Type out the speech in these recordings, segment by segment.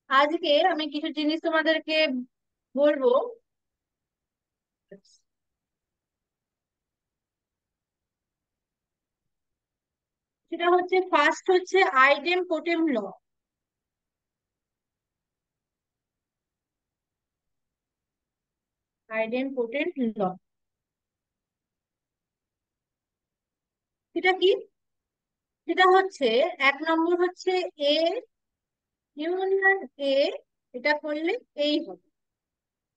আজকে আমি কিছু জিনিস তোমাদেরকে বলবো। সেটা হচ্ছে ফার্স্ট হচ্ছে আইডেম টোটেম ল। আইডেম টোটেম ল সেটা কি? সেটা হচ্ছে এক নম্বর হচ্ছে এ ইউনিয়ন এ, এটা করলে এই হবে।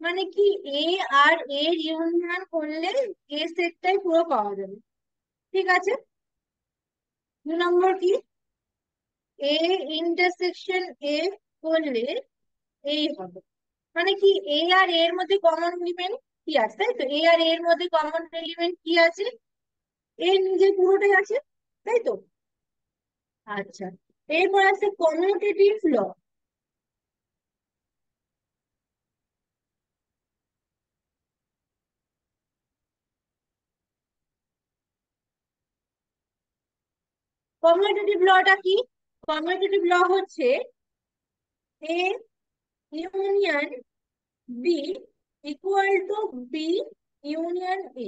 মানে কি, এ আর এর ইউনিয়ন করলে এ সেটটাই পুরো পাওয়া যাবে। ঠিক আছে। 2 নম্বর কি, এ ইন্টারসেকশন এ করলে এই হবে। মানে কি, এ আর এর মধ্যে কমন এলিমেন্ট কি আছে, তাই তো? এ আর এর মধ্যে কমন এলিমেন্ট কি আছে? এর নিজে পুরোটাই আছে, তাই তো? আচ্ছা, এরপর আছে কমিউটেটিভ ল। কমিউটেটিভ লটা কি? কমিউটেটিভ ল হচ্ছে A union B equal to B union A.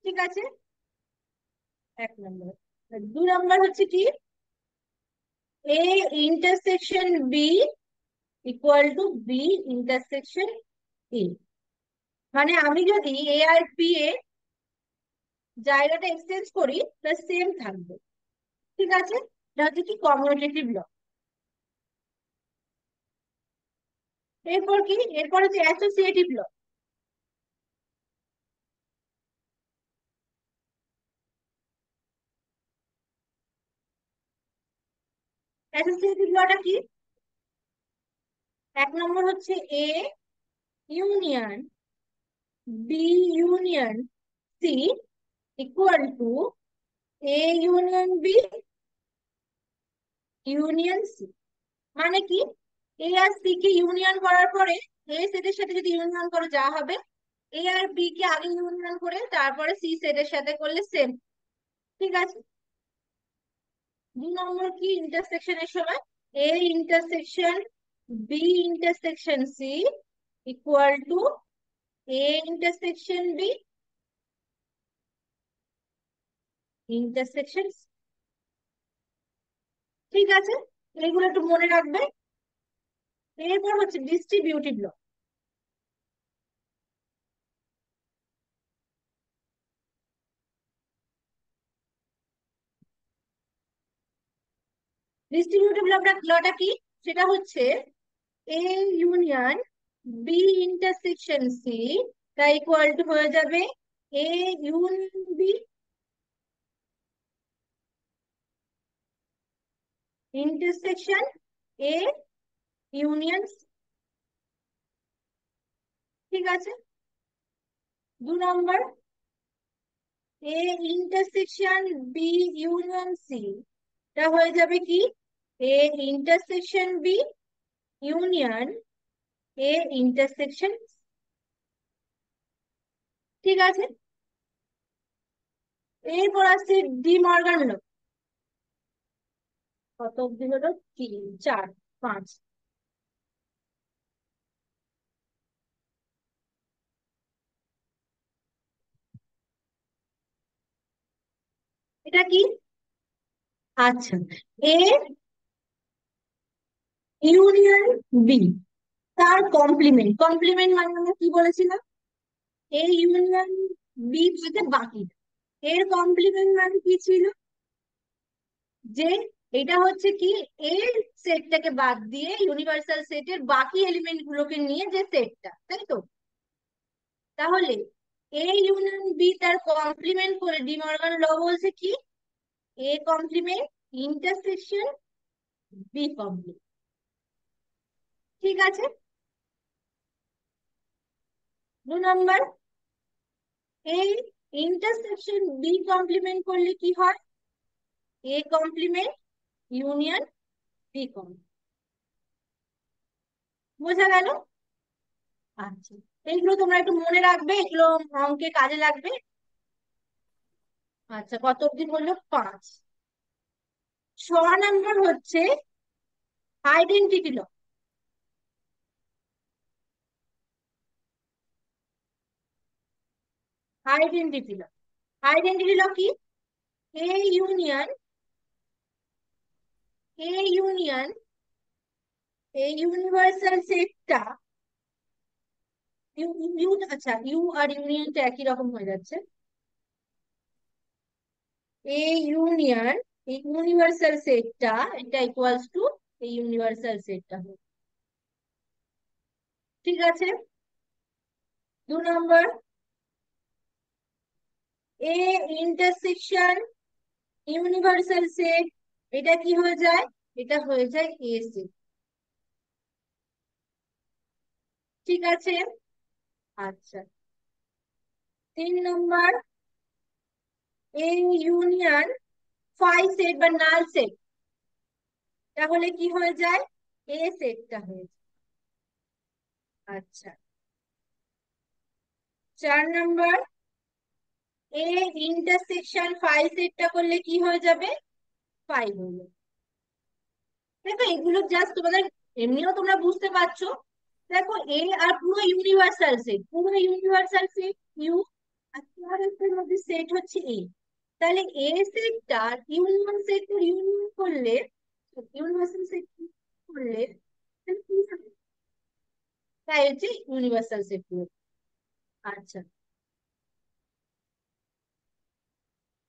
ঠিক আছে, 1 নম্বর। 2 নম্বর হচ্ছে কি, A intersection B equal to B intersection A. মানে আমি যদি এ আর বি এ জায়গাটা এক্সচেঞ্জ করি, প্লাস সেম থাকবে। ঠিক আছে, এটা হচ্ছে কি কমিউটেটিভ ল। এরপর কি, এরপর হচ্ছে অ্যাসোসিয়েটিভ ল। অ্যাসোসিয়েটিভ লটা কি? 1 নম্বর হচ্ছে A union B union C equal to A union B union C. মানে কি, এ আর সি কে ইউনিয়ন করার পরে এ সেটের সাথে যদি ইউনিয়ন করে যা হবে, এ আর বি কে আগে ইউনিয়ন করে তারপরে সি সেটের সাথে করলে সেম। ঠিক আছে। 2 নম্বর কি, ইন্টারসেকশনের সময় A intersection B intersection C equal to A intersection B intersection. ঠিক আছে, এগুলো একটু মনে রাখবে। এরপর হচ্ছে ডিস্ট্রিবিউটিভ ল। ডিস্ট্রিবিউটিভ লটা কি? সেটা হচ্ছে A union B intersection C তা ইকুয়াল টু হয়ে যাবে A union B intersection A union. ঠিক আছে। 2 নম্বর, A intersection B union C টা হয়ে যাবে কি, A intersection B union A intersection. ঠিক আছে। এরপর আসছে ডি মর্গান ল। কত অব্দি হলো? 3 4 5। এটা কি? আচ্ছা, এ ইউনিয়ন বি তার কমপ্লিমেন্ট। কমপ্লিমেন্ট মানে আমরা কি বলেছিলাম? এ ইউনিয়ন বি থেকে বাকি। এর কমপ্লিমেন্ট মানে কি ছিল? যে এটা হচ্ছে কি, এর সেটটাকে বাদ দিয়ে ইউনিভার্সাল সেটের বাকি এলিমেন্ট গুলোকে নিয়ে যে সেটটা, তাই তো? তাহলে এ ইউনিয়ন বি তার কমপ্লিমেন্ট করে ডি মর্গান ল বলছে কি, A complement intersection B complement. ঠিক আছে। 2 নম্বর, এই ইন্টারসেকশন বি কমপ্লিমেন্ট করলে কি হয়? A complement union B complement. বোঝা গেল? আচ্ছা, এইগুলো তোমরা একটু মনে রাখবে, এগুলো অঙ্কে কাজে লাগবে। আচ্ছা, কত অব্দি বললো? 5। 6 নম্বর হচ্ছে আইডেন্টিটি ল। আইডেন্টিটি ল। আইডেন্টিটি ল কি? এ ইউনিয়ন, এ ইউনিয়ন, এই ইউনিভার্সাল সেটটা, ইউ ইউ আচ্ছা, ইউ আর ইউনিয়নটা একই রকম হয়ে যাচ্ছে। এ ইউনিয়ন, এই ইউনিভার্সাল সেটটা, এটা ইকুয়ালস টু এই ইউনিভার্সাল সেটটা। ঠিক আছে। 2 নম্বর, এ ইন্টারসেকশন ইউনিভার্সাল সেট, এটা কি হয়ে যায়? এটা হয়ে যায় এ সেট। ঠিক আছে। আচ্ছা। 3 নম্বর, এ ইউনিয়ন ফাই সেট বা নাল সেট, তাহলে কি হয়ে যায়? এ সেটটা হয়ে যায়। আচ্ছা। 4 নম্বর, এ ইন্টারসেকশন ফাই সেটটা করলে কি হয়ে যাবে? ফাই হয়ে যাবে। দেখো এগুলো জাস্ট তোমাদের এমনিও তোমরা বুঝতে পারছো। দেখো এ আর পুরো ইউনিভার্সাল সেট, পুরো ইউনিভার্সাল সেট ইউ, আর কিউআরএস মধ্যে সেট হচ্ছে এ। তাহলে এ সেটটা ইউনিয়ন সেটের ইউনিয়ন করলে, ইউনিভার্সাল সেট করলে তাহলে কি হবে? তাই হচ্ছে ইউনিভার্সাল সেট পুরো। আচ্ছা।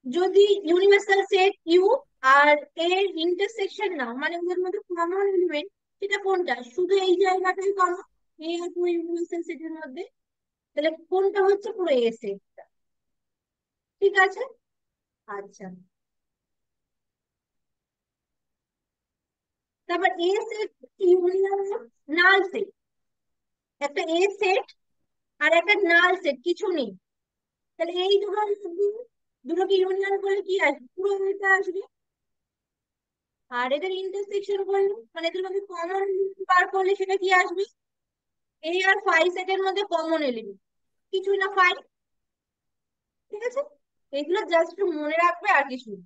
যদি ইউনিভার্সাল সেট ইউ আর এর ইন্টারসেকশন না, মানে ওদের মধ্যে কমন এলিমেন্ট, সেটা কোনটা? শুধু এই জায়গাটাই কমন, এ আর পুরো ইউনিভার্সাল সেটের মধ্যে, তাহলে কোনটা হচ্ছে? পুরো এ সেটটা। ঠিক আছে। আচ্ছা। তারপর এ সেট ইউনিয়ন নাল সেট, একটা এ সেট আর একটা নাল সেট, কিছু নেই। তাহলে এই দুটো দুটোকে ইউনিয়ন করলে কি আসবে? পুরো এটা আসবে। আর এদের ইন্টারসেকশন করলে, মানে এদের মধ্যে কমন বার করলে সেটা কি আসবে? এই আর ফাই সেটের মধ্যে কমন এলিমেন্ট কিছুই না, ফাই। ঠিক আছে। এগুলো জাস্ট একটু মনে রাখবে, আর কিছু না।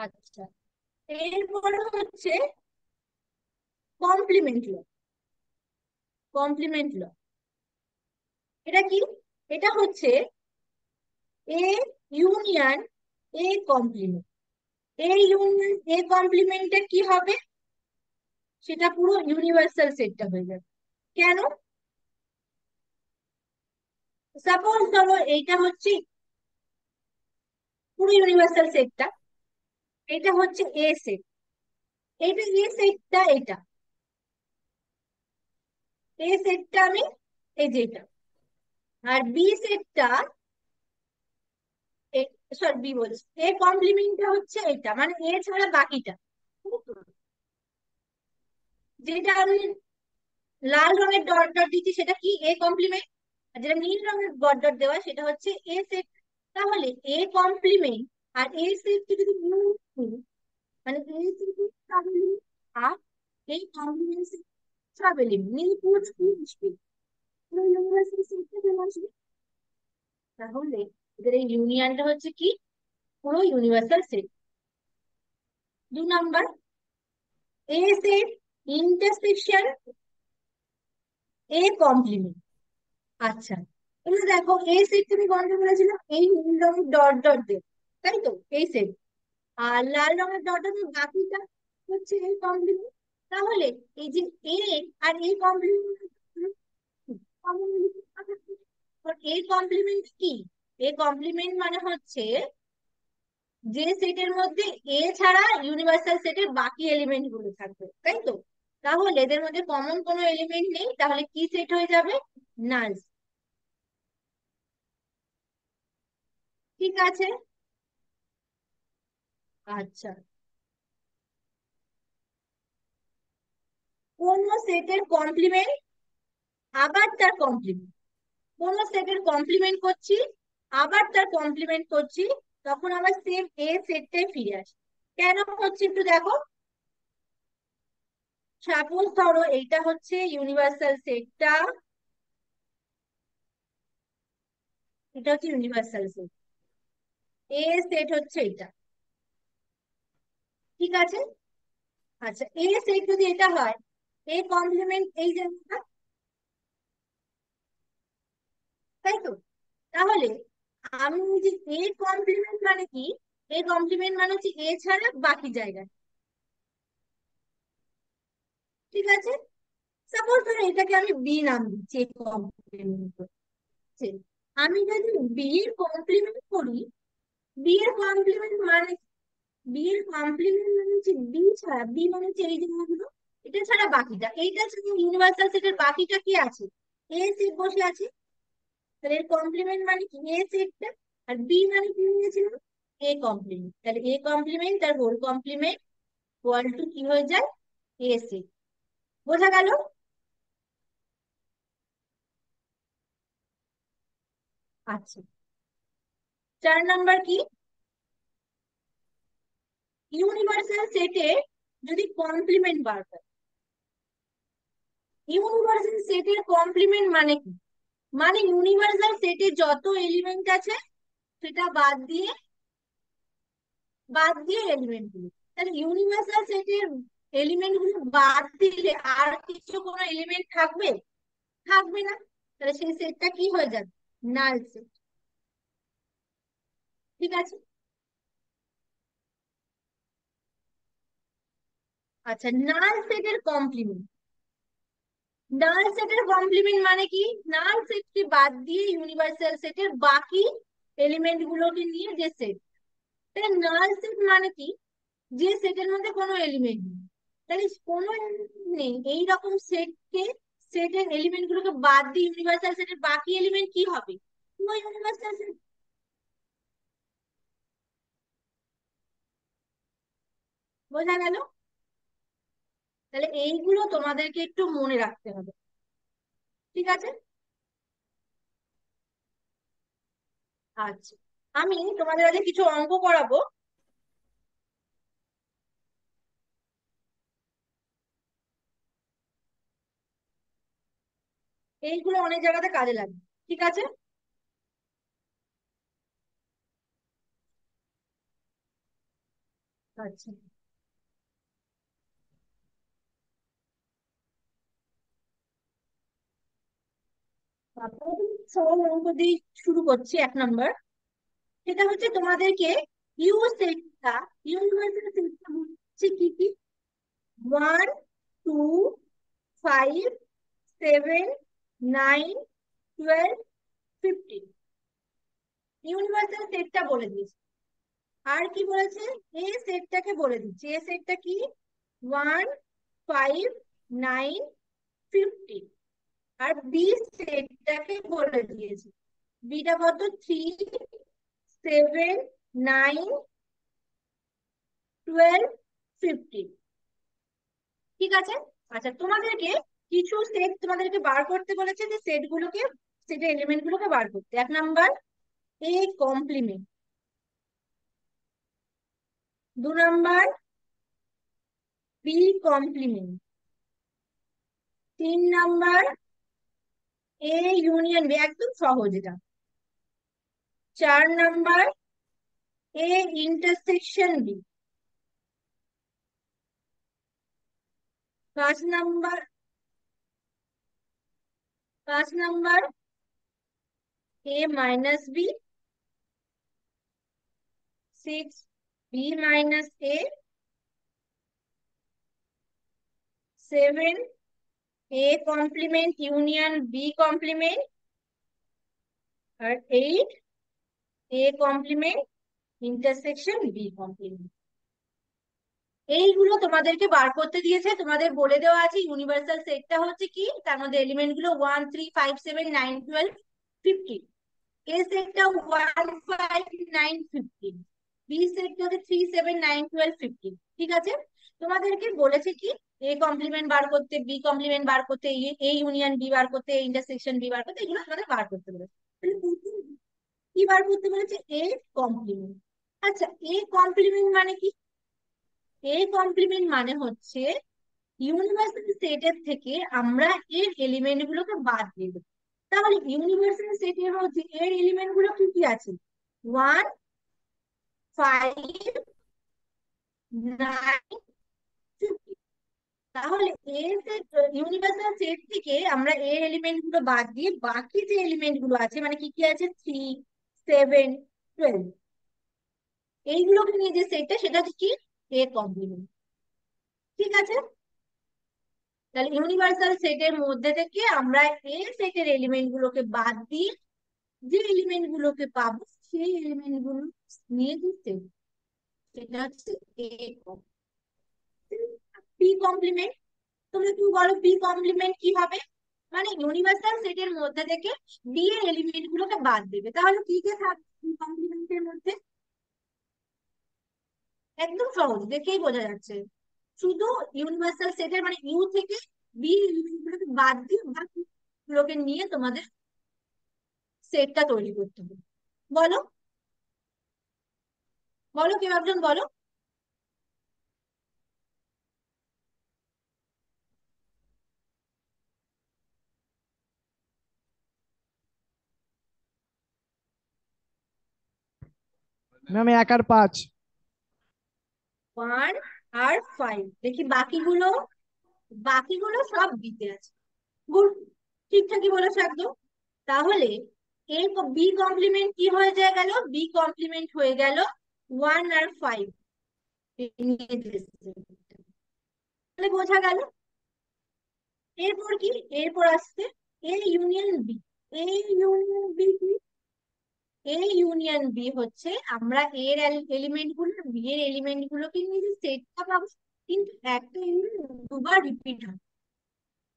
আচ্ছা। এরপরে হচ্ছে কমপ্লিমেন্ট ল। কমপ্লিমেন্ট ল এটা কি? এটা হচ্ছে A union A complement, A union A কমপ্লিমেন্টে কি হবে? সেটা পুরো ইউনিভার্সাল সেটটা হয়ে যাবে। কেন? সাপোজ ধরো এইটা হচ্ছে পুরো ইউনিভার্সাল সেটটা, এটা হচ্ছে এ সেট, এইটা এ সেটটা, এটা এ সেটটা আমি, এই যে এটা, আর বি সেটটা, সরি বি বলছি, এ কমপ্লিমেন্টটা হচ্ছে এটা, মানে এ ছাড়া বাকিটা। যেটা আমি লাল রঙের ডট ডট দিচ্ছি সেটা কি? A complement. আর যেটা নীল রঙের ডট ডট দেওয়া সেটা হচ্ছে এ সেট। তাহলে এ কমপ্লিমেন্ট আর এ সেটকে যদি গুণ করি, মানে এ সেট ট্রাভেলিং আর এই কমপ্লিমেন্ট ট্রাভেলিং মিল পুরো কি আসবে? পুরো ইউনিভার্সাল সেটটা চলে আসবে। তাহলে এদের এই ইউনিয়নটা হচ্ছে কি? পুরো universal set. 2 number, A set intersection A complement. আচ্ছা, এবার দেখো এই সেট তুমি কোনটা বলেছিলাম? এই নীল রঙের ডট ডট দিয়ে, তাই তো? এই সেট। আর লাল রঙের ডট ডট বাকিটা হচ্ছে এই কমপ্লিমেন্ট। তাহলে এই যে এ আর এই কমপ্লিমেন্ট, এই কমপ্লিমেন্ট কি? এই কমপ্লিমেন্ট মানে হচ্ছে যে সেটের মধ্যে এ ছাড়া ইউনিভার্সাল সেটের বাকি এলিমেন্ট গুলো থাকবে, তাই তো? তাহলে এদের মধ্যে কমন কোনো এলিমেন্ট নেই, তাহলে কি সেট হয়ে যাবে? নাল। ঠিক আছে। আচ্ছা। কোন সেটের কমপ্লিমেন্ট আবার তার কমপ্লিমেন্ট, কোন সেটের কমপ্লিমেন্ট করছি আবার তার কমপ্লিমেন্ট করছি, তখন আবার সেম এ সেটটাই ফিরে আসে। কেন হচ্ছে একটু দেখো। সাপোজ ধরো এইটা হচ্ছে ইউনিভার্সাল সেটটা, এটা হচ্ছে ইউনিভার্সাল সেট, এ সেট হচ্ছে এটা। ঠিক আছে। আচ্ছা, এ সেট যদি এটা হয়, এ কমপ্লিমেন্ট এই যে, তাই তো? তাহলে আমি যে এ কমপ্লিমেন্ট মানে কি, এ কমপ্লিমেন্ট মানে হচ্ছে এ ছাড়া বাকি জায়গায়। ঠিক আছে, সাপোজ ধরো এটাকে আমি বি নাম দিচ্ছি, এ কমপ্লিমেন্ট। আমি যদি বি এর কমপ্লিমেন্ট করি, বি এর কমপ্লিমেন্ট মানে, বি এর কমপ্লিমেন্ট মানে হচ্ছে বি ছাড়া, বি মানে হচ্ছে এই জিনিসগুলো, এটা ছাড়া বাকিটা, এইটা ছাড়া ইউনিভার্সাল সেটের বাকিটা কি আছে, এ সেট বসে আছে। তাহলে এর কমপ্লিমেন্ট মানে কি, এ সেটটা। আর বি মানে কি নিয়েছিল, এ কমপ্লিমেন্ট। তাহলে এ কমপ্লিমেন্ট আর হোল কমপ্লিমেন্ট ইকুয়াল টু কি হয়ে যায়, এ সেট। বোঝা গেল? আচ্ছা, 4 নাম্বার কি, ইউনিভার্সাল সেটে যদি কমপ্লিমেন্ট বার করে। ইউনিভার্সাল সেটের কমপ্লিমেন্ট মানে কি, মানে ইউনিভার্সাল সেটে যত এলিমেন্ট আছে সেটা বাদ দিয়ে এলিমেন্ট গুলো। তাহলে ইউনিভার্সাল সেটের এলিমেন্ট গুলো বাদ দিলে আর কিছু কোনো এলিমেন্ট থাকবে? থাকবে না। তাহলে সেই সেটটা কি হয়ে যাবে, নাল সেট। ঠিক আছে। আচ্ছা, নাল সেটের কমপ্লিমেন্ট, নাল সেটের কমপ্লিমেন্ট মানে কি, নাল সেটকে বাদ দিয়ে ইউনিভার্সাল সেটের বাকি এলিমেন্ট গুলোকে নিয়ে যে সেট। তাহলে নাল সেট মানে কি, যে সেটের মধ্যে কোনো এলিমেন্ট নেই। তাহলে কোনো এলিমেন্ট নেই এইরকম সেটকে, সেটের এলিমেন্ট গুলোকে বাদ দিয়ে ইউনিভার্সাল সেটের বাকি এলিমেন্ট কি হবে, ইউনিভার্সাল সেট। বোঝা গেল? তাহলে এইগুলো তোমাদেরকে একটু মনে রাখতে হবে। ঠিক আছে। আচ্ছা, আমি তোমাদের আগে কিছু অঙ্ক করাবো, এইগুলো অনেক জায়গাতে কাজে লাগবে। ঠিক আছে। আচ্ছা, তারপরে সরল অঙ্ক দিয়ে শুরু করছি। 1 নাম্বার, সেটা হচ্ছে তোমাদেরকে ইউ সেটটা, ইউনিভার্সাল সেটটা হচ্ছে কি কি, 1, 2, 5, 7, 9, 12, 15, ইউনিভার্সাল সেটটা বলে দিয়েছে। আর কি বলেছে, এ সেটটাকে বলে দিচ্ছে, এ সেটটা কি, 1, 5, 9, 15। আর বি সেটটাকে বলে দিয়েছে, বিটা কত, 3, 7, 9, 12, 15। ঠিক আছে। আচ্ছা, তোমাদেরকে কিছু সেট তোমাদেরকে বার করতে বলেছে, যে সেট গুলোকে, সেটের এলিমেন্ট গুলোকে বার করতে। 1 number, A complement. 2 number, B complement. 3 number, A union B, একদম সহজ এটা। 4 number, A intersection B. 5 number, 5 number, A minus B. 6, B minus A. 7, A complement union B complement. আর 8, A complement intersection B complement. এইগুলো তোমাদেরকে বার করতে দিয়েছে, তোমাদের বলে দেওয়া আছে ইউনিভার্সাল সেটটা হচ্ছে কি, তার মধ্যে এলিমেন্ট গুলো 1, 3, 5, 7, 9, 12, 15। এ সেটটা 1, 5, 9, 15। বি সেটটা হচ্ছে 3, 7, 9, 12, 15। ঠিক আছে। তোমাদেরকে বলেছে কি, এ কমপ্লিমেন্ট বার করতে, বি কমপ্লিমেন্ট বার করতে, এ ইউনিয়ন বি বার করতে, ইন্টারসেকশন বি বার করতে, এগুলো তোমাদের বার করতে বলেছে। তাহলে কি বার করতে বলেছে, এ কমপ্লিমেন্ট। আচ্ছা, এ কমপ্লিমেন্ট মানে কি, এ কমপ্লিমেন্ট মানে হচ্ছে ইউনিভার্সাল সেটের থেকে আমরা এর এলিমেন্ট গুলোকে বাদ দিয়ে দেবো। তাহলে ইউনিভার্সাল সেটের মধ্যে এর এলিমেন্ট গুলো কি কি আছে, 1, 5, 9, 15। তাহলে এ সেট, ইউনিভার্সাল সেট থেকে আমরা এর এলিমেন্ট গুলো বাদ দিয়ে বাকি যে এলিমেন্ট গুলো আছে, মানে কি কি আছে, 3, 7, 12, এইগুলোকে নিয়ে যে সেটটা, সেটা হচ্ছে কি, এ কমপ্লিমেন্ট। ঠিক আছে, তাহলে ইউনিভার্সাল সেটের মধ্যে থেকে আমরা এ সেটের এলিমেন্ট গুলোকে বাদ দিয়ে যে এলিমেন্ট গুলোকে পাবো, সেই এলিমেন্ট গুলো নিয়ে যে সেট, সেটা হচ্ছে এ পি কমপ্লিমেন্ট। তুমি কি বলো পি কমপ্লিমেন্ট কি হবে? মানে ইউনিভার্সাল সেটের মধ্যে থেকে বি এর এলিমেন্ট গুলোকে বাদ দেবে, তাহলে কি কে থাকবে পি কমপ্লিমেন্টের মধ্যে? একদম সহজ, দেখেই বোঝা যাচ্ছে। শুধু ইউনিভার্সাল সেটের মানে ইউ থেকে বি এলিমেন্ট গুলোকে বাদ দিয়ে বাকি গুলোকে নিয়ে তোমাদের সেটটা তৈরি করতে হবে। বলো, বলো কেউ একজন বলো। ম্যাম 1 আর 5। ওয়ান আর 5, দেখি বাকিগুলো, বাকিগুলো সব দিতে আছে। গুড, ঠিকঠাকই বলেছো একদম। তাহলে এর বি কমপ্লিমেন্ট কি হয়ে যায় গেল, বি কমপ্লিমেন্ট হয়ে গেল 1 আর 5, তাহলে বোঝা গেল। এরপর কি, এরপর আসছে A union B. A union B কি? এ ইউনিয়ন বি হচ্ছে আমরা এর এলিমেন্ট গুলো বি এর এলিমেন্ট গুলোকে নিয়ে যে সেটটা পাবো, কিন্তু একটা ইউনিয়ন দুবার রিপিট হয়।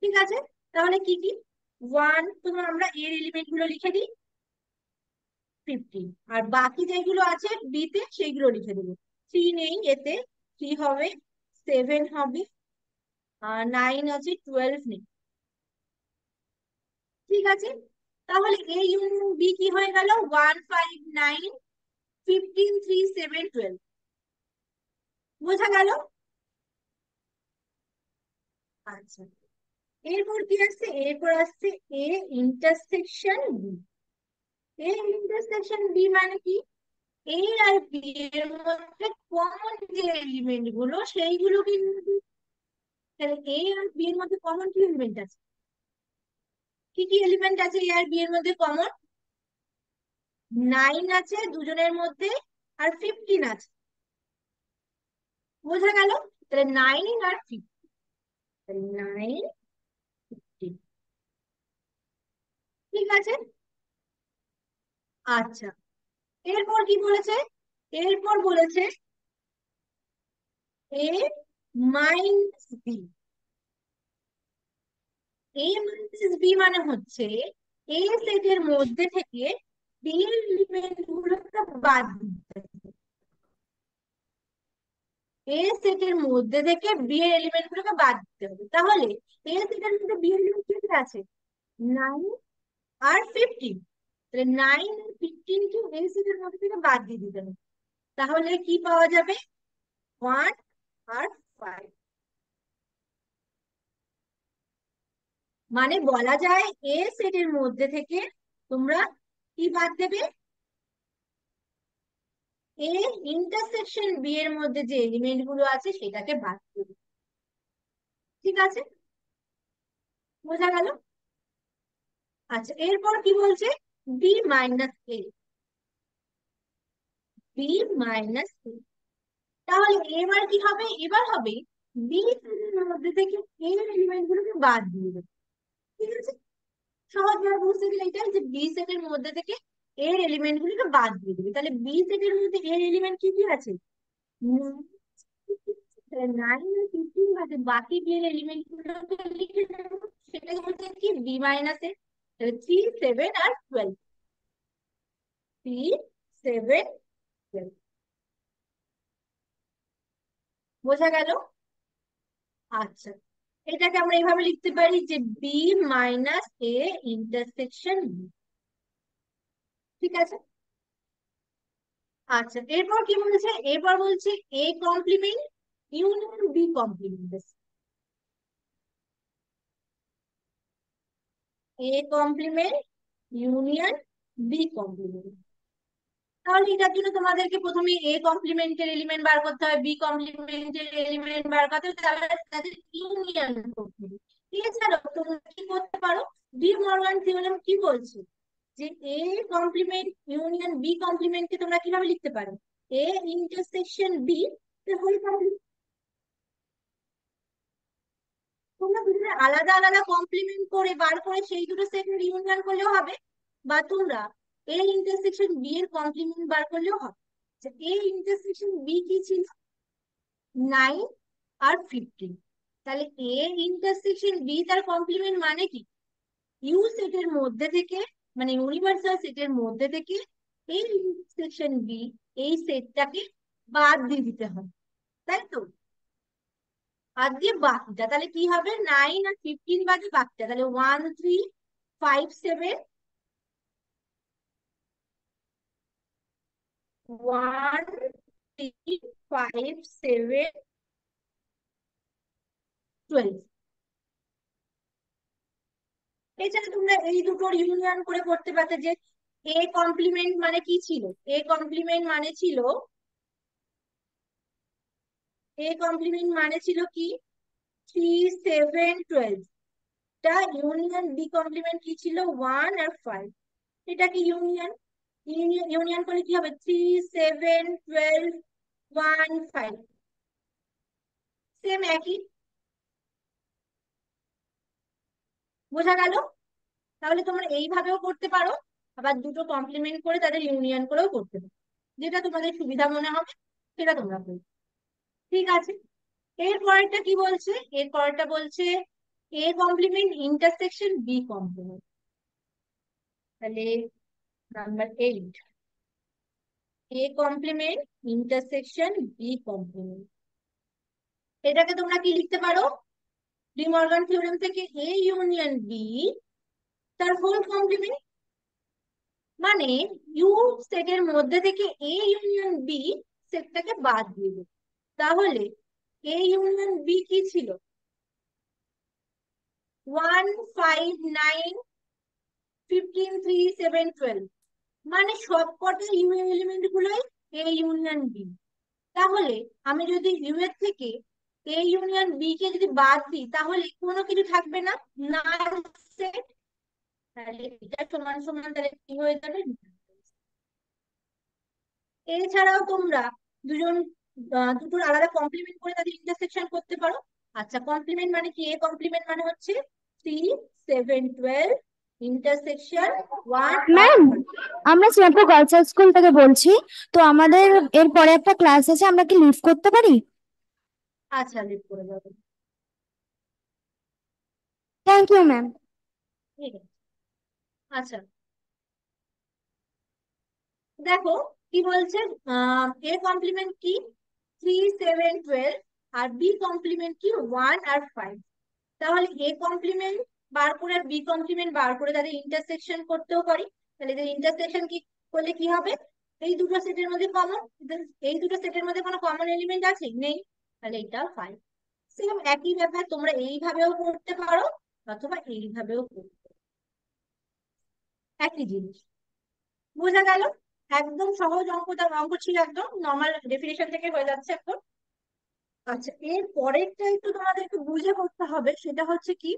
ঠিক আছে, তাহলে কি কি, ওয়ান, তোমার আমরা এর এলিমেন্ট গুলো লিখে দিই 15, আর বাকি যেগুলো আছে বি তে সেইগুলো লিখে দেবো। 3 নেই এতে, 3 হবে, 7 হবে, আর 9 আছে, 12 নেই। ঠিক আছে, তাহলে এই ইউনিয়ন বি কি হয়ে গেল, 1, 5, 9, 15, 3, 7, 12। বোঝা গেল। আচ্ছা, এরপর কি আসছে, এরপর আসছে A intersection B. A intersection B মানে কি, এ আর বি এর মধ্যে কমন যে এলিমেন্ট গুলো সেইগুলো কিন্তু, তাহলে এ আর বি এর মধ্যে কমন কি এলিমেন্ট আছে, কি কি এলিমেন্ট আছে এ আর বি এর মধ্যে কমন? 9 আছে দুজনের মধ্যে, আর 15 আছে। বোঝা গেল, তাহলে 9 আর 15, তাহলে 9, 15। ঠিক আছে, আচ্ছা, এরপর কি বলেছে, এরপর বলেছে এ মাইনাস বি। এ মাইনাস বি মানে হচ্ছে এ সেটের মধ্যে থেকে বি এর এলিমেন্ট গুলোকে বাদ দিতে হবে। এ সেটের মধ্যে থেকে বি এর এলিমেন্ট গুলোকে বাদ দিতে হবে, তাহলে এ সেটের মধ্যে বি এর এলিমেন্ট কি আছে, 9 আর 15, তাহলে 9 আর 15 কে এ সেটের মধ্যে থেকে বাদ দিয়ে দিতে হবে, তাহলে কি পাওয়া যাবে, 1 আর 5। মানে বলা যায় এ সেটের মধ্যে থেকে তোমরা কি বাদ দেবে, এ ইন্টারসেকশন বি এর মধ্যে যে এলিমেন্ট গুলো আছে সেটাকে বাদ দেবে। ঠিক আছে, বোঝা গেল। আচ্ছা, এরপর কি বলছে, বি মাইনাস এ, বি মাইনাস এ, তাহলে এবার কি হবে, এবার হবে বি সেটের মধ্যে থেকে এর এলিমেন্ট গুলোকে বাদ দিয়ে দেবে। ঠিক আছে, সহজ ভাবে বুঝতে গেলে এটা যে বি সেটের মধ্যে থেকে এর এলিমেন্ট গুলোকে বাদ দিয়ে দেবে, তাহলে বি সেটের মধ্যে এর এলিমেন্ট কি কি আছে, 9 আর 15 বাদে বাকি বি এর এলিমেন্ট গুলোকে লিখে দেবো, সেটা হচ্ছে কি বি মাইনাস এ, 3, 7 আর 12, 3, 7, 12। বোঝা গেল। আচ্ছা, এটাকে আমরা এইভাবে লিখতে পারি যে B minus A intersection B. ঠিক আছে, আচ্ছা, এরপর কি বলছে, এরপর বলছে A complement union B complement. A complement union B complement. তাহলে এটার জন্য তোমাদেরকে প্রথমে এ কমপ্লিমেন্টের এলিমেন্ট বার করতে হবে, বি কমপ্লিমেন্টের এলিমেন্ট বার করতে হবে, তারপরে তাদের ইউনিয়ন করতে হবে। এছাড়াও তোমরা কি করতে পারো, ডি মর্গান থিওরেম কি বলছে যে এ কমপ্লিমেন্ট ইউনিয়ন বি কমপ্লিমেন্টকে তোমরা কিভাবে লিখতে পারো, A intersection B whole complement. তোমরা দুটোর আলাদা আলাদা কমপ্লিমেন্ট করে বার করে সেই দুটো সেটের ইউনিয়ন করলেও হবে, বা তোমরা এ ইন্টারসেকশন বি এর কমপ্লিমেন্ট বার করলেও হবে। এ ইন্টারসেকশন বি কি ছিল, 9 আর 15। তাহলে এ ইন্টারসেকশন বি তার কমপ্লিমেন্ট মানে কি, ইউ সেটের মধ্যে থেকে, মানে ইউনিভার্সাল সেটের মধ্যে থেকে এই ইন্টারসেকশন বি এই সেটটাকে বাদ দিয়ে দিতে হবে, তাই তো। বাদ দিয়ে বাকিটা তাহলে কি হবে, 9 আর 15 বাদে বাকিটা, তাহলে 1 3 5 7, 1 3 5 7 12। এছাড়া তোমরা এই দুটোর ইউনিয়ন করে করতে পারতে যে এ কমপ্লিমেন্ট মানে কি ছিল, এ কমপ্লিমেন্ট মানে ছিল, এ কমপ্লিমেন্ট মানে ছিল কি, 3 7 12। টা ইউনিয়ন বি কমপ্লিমেন্ট কি ছিল, 1 আর 5। এটা কি ইউনিয়ন, ইউনিয়ন করলে কি হবে, 3 7 12 1 5, সেম একই। বোঝা গেল। তাহলে তোমরা এইভাবেও করতে পারো, আবার দুটো কমপ্লিমেন্ট করে তাদের ইউনিয়ন করেও করতে পারো, যেটা তোমাদের সুবিধা মনে হবে সেটা তোমরা করবে। ঠিক আছে। এর পরেরটা কি বলছে, এর পরেরটা বলছে A complement intersection B complement. তাহলে number 8, A complement intersection B complement. এটাকে তোমরা কি লিখতে পারো, ডি মর্গান থিওরেম থেকে এ ইউনিয়ন বি তার হোল কমপ্লিমেন্ট, মানে ইউ সেটের মধ্যে থেকে এ ইউনিয়ন বি সেটটাকে বাদ দিয়ে দেবে। তাহলে এ ইউনিয়ন বি কি ছিল, 1 5 9 15 3 7 12, মানে সবকটা ইউ এলিমেন্ট গুলোই এ ইউনিয়ন বি। তাহলে আমি যদি ইউ এর থেকে এ ইউনিয়ন বি কে যদি বাদ দিই তাহলে কোনো কিছু থাকবে না, নাল সেট। তাহলে এটা সমান সমান তাহলে কি হয়ে যাবে। এছাড়াও তোমরা দুজন দুটোর আলাদা কমপ্লিমেন্ট করে তাদের ইন্টারসেকশন করতে পারো। আচ্ছা, কমপ্লিমেন্ট মানে কি, এ কমপ্লিমেন্ট মানে হচ্ছে 3 7 12 ইন্টারসেকশন 1 আর ম্যাম, 5। আমরা শ্রীরামপুর গার্লস হাই স্কুল থেকে বলছি। তো আমাদের এরপরে একটা ক্লাস আছে, আমরা কি লিভ করতে পারি? আচ্ছা, লিভ করে যাবে। Thank you ma'am. ঠিক আছে। আচ্ছা, দেখো কি বলছে, এ কমপ্লিমেন্ট কি, 3 7 12, আর বি কমপ্লিমেন্ট কি, 1 আর 5। তাহলে এ কমপ্লিমেন্ট বার করে আর বি কমপ্লিমেন্ট বার করে তাদের ইন্টারসেকশন করতেও পারি। তাহলে এদের ইন্টারসেকশন কি করলে কি হবে, এই দুটো সেটের মধ্যে কমন, এই দুটো সেটের মধ্যে কোনো কমন এলিমেন্ট আছে, নেই, তাহলে এটা 5। সেম একই ব্যাপার, তোমরা এইভাবেও করতে পারো অথবা এইভাবেও করতে পারো, একই জিনিস। বোঝা গেল। একদম সহজ অঙ্কটা, অঙ্ক ছিল, একদম নর্মাল ডেফিনেশন থেকে হয়ে যাচ্ছে এখন। আচ্ছা, এর পরেরটা একটু তোমাদেরকে বুঝে করতে হবে, সেটা হচ্ছে কি,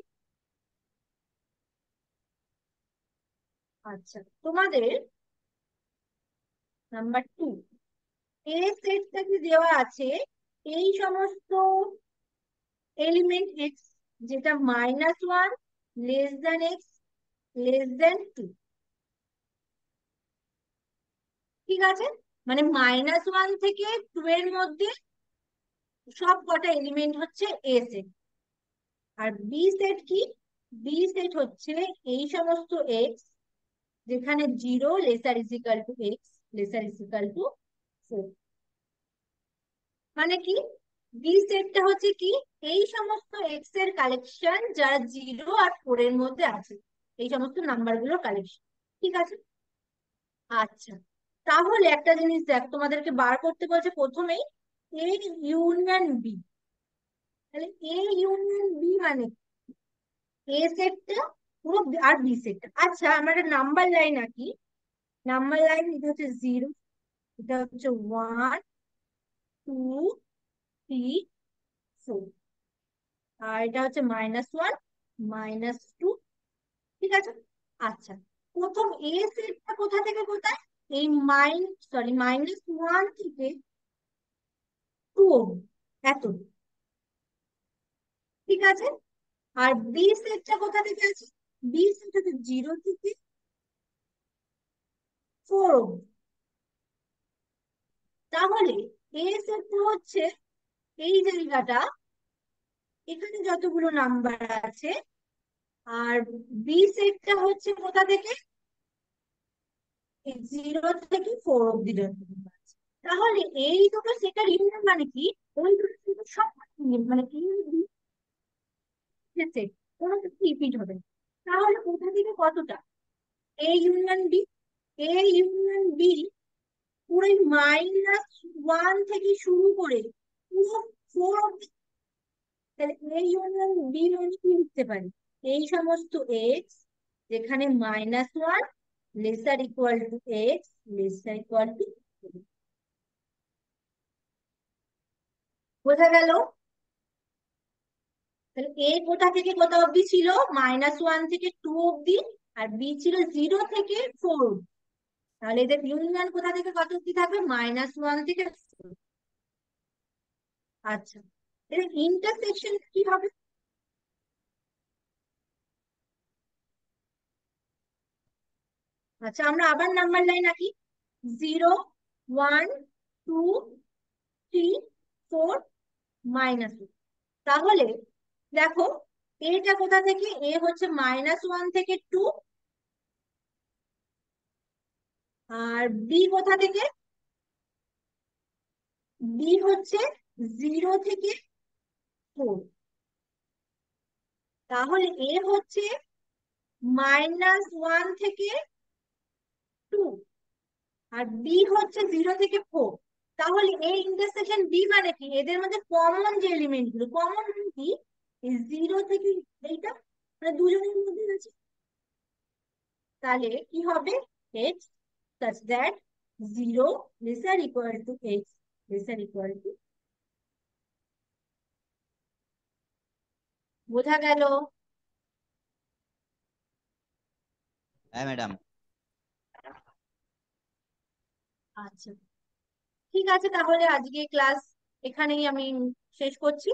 আচ্ছা তোমাদের নাম্বার 2, এ সেটটাকে দেওয়া আছে এই সমস্ত এলিমেন্ট এক্স, যেটা -1 x <2। ঠিক আছে, মানে -1 থেকে 2 এর মধ্যে সব কটা এলিমেন্ট হচ্ছে এ সেট। আর বি সেট কি, বি সেট হচ্ছে এই সমস্ত এক্স যেখানে 0 < x < 4। মানে কি, বি সেটটা হচ্ছে কি, এই সমস্ত এক্স এর কালেকশন যারা 0 আর 4 এর মধ্যে আছে, এই সমস্ত নাম্বার গুলোর কালেকশন। ঠিক আছে। আচ্ছা, তাহলে একটা জিনিস দেখ, তোমাদেরকে বার করতে বলছে প্রথমেই এ ইউনিয়ন বি। তাহলে এ ইউনিয়ন বি মানে এ সেটটা পুরো আর বি সেটটা। আচ্ছা, আমরা একটা নাম্বার লাইন আঁকি। নাম্বার লাইন এটা হচ্ছে 0, এটা হচ্ছে 1 2 3 4, আর এটা হচ্ছে -1 -2। ঠিক আছে। আচ্ছা, প্রথম এ সেটটা কোথা থেকে কোথায়? এই -1 থেকে 2 এত। ঠিক আছে। আর বি সেটটা কোথা থেকে আছে? বি সেট হচ্ছে 0 থেকে 4। তাহলে এ সেটটা হচ্ছে এই জায়গাটা, এখানে যতগুলো নাম্বার আছে, আর বি সেটটা হচ্ছে কোথা থেকে? 0 থেকে 4 অব্দি যতগুলো আছে। তাহলে এই দুটো সেটার ইউনিয়ন মানে কি? ওই দুটো সেটের সব মানে এই সেট কোনো কিছু রিপিট হবে না। তাহলে কোথা থেকে কতটা? A union B, A union B পুরো -1 থেকে শুরু করে পুরো 4 অব্দি। তাহলে এ ইউনিয়ন বি মানে কি লিখতে পারি? এই সমস্ত এক্স যেখানে -1 laser equal to x laser equal to. বোঝা গেল? তাহলে এ কোথা থেকে কোথা অব্দি ছিল? -1 থেকে 2 অব্দি। আর বি ছিল 0 থেকে 4। তাহলে এদের ইউনিয়ন কোথা থেকে কত অব্দি থাকবে? -1 থেকে 4। আচ্ছা, এদের ইন্টারসেকশন কি হবে? আচ্ছা, আমরা আবার নাম্বার লাইন আঁকি। 0 1 2 3 4 -1। তাহলে দেখো, এটা কোথা থেকে? এ হচ্ছে -1 থেকে 2। আর বি কোথা থেকে? বি হচ্ছে 0 থেকে 4। তাহলে এ হচ্ছে -1 থেকে 2, আর বি হচ্ছে 0 থেকে 4। তাহলে এই ইন্টারসেকশন বি মানে কি? এদের মধ্যে কমন যে এলিমেন্ট গুলো, কমন কি? 0 থেকে এইটা, মানে দুজনের মধ্যে আছে। তাহলে কি হবে? X such that 0 lesser equal to x lesser equal to। বোঝা গেল? হ্যাঁ ম্যাডাম। আচ্ছা, ঠিক আছে, তাহলে আজকে ক্লাস এখানেই আমি শেষ করছি।